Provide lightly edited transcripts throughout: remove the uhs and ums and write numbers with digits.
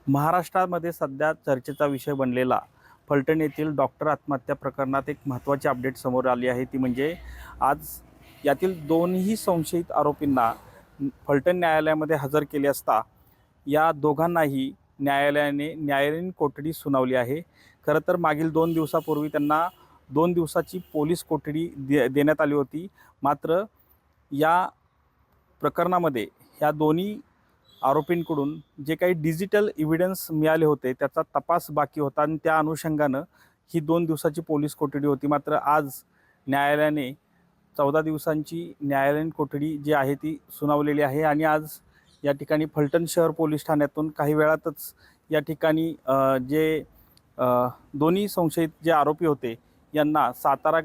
महाराष्ट्रामध्ये सध्या चर्चेचा विषय बनलेला फलटण येथील डॉक्टर आत्महत्या प्रकरणात एक महत्त्वाची अपडेट समोर आली आहे। ती म्हणजे आज यातील दोन्ही संशयित आरोपींना फलटण न्यायालयामध्ये हजर केले असता या दोघांनाही न्यायालयाने न्यायालयीन कोठडी सुनावली आहे। खरं तर मागील 2 दिवसापूर्वी त्यांना 2 दिवसाची पोलीस कोठडी देण्यात आली होती। मात्र या प्रकरणामध्ये ह्या दोन्ही आरोपींकडून जे काही डिजिटल एव्हिडन्स मिळाले होते त्याचा तपास बाकी होता आणि त्या अनुषंगानं ही 2 दिवसाची पोलीस कोठडी होती। मात्र आज न्यायालयाने 14 दिवसांची न्यायालयीन कोठडी जी आहे ती सुनावलेली आहे आणि आज या ठिकाणी फलटण शहर पोलीस ठाण्यातून काही वेळातच या ठिकाणी दोन्ही संशयित जे आरोपी होते यांना सातारा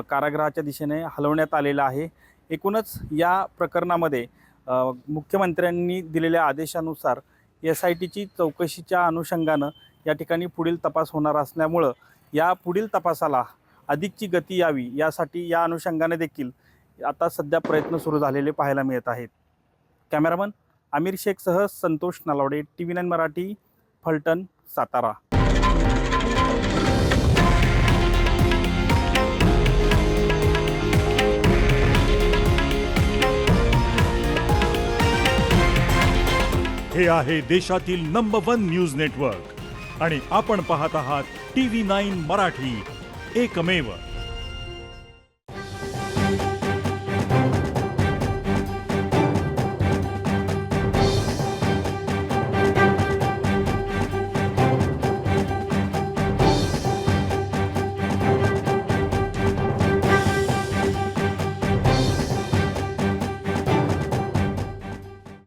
कारागृहाच्या दिशेने हलवण्यात आलेलं आहे। एकूणच या प्रकरणामध्ये मुख्यमंत्र्यांनी दिलेल्या आदेशानुसार SITची चौकशीच्या अनुषंगानं या ठिकाणी पुढील तपास होणार असल्यामुळं या पुढील तपासाला अधिकची गती यावी यासाठी या अनुषंगाने देखील आता सध्या प्रयत्न सुरू झालेले पाहायला मिळत आहेत। कॅमेरामन आमिर शेखसह संतोष नलावडे, TV9 मराठी, फलटण, सातारा। हे आहे देशातील नंबर 1 न्यूज नेटवर्क आणि आपण पाहत आहात TV9 मराठी, एकमेव।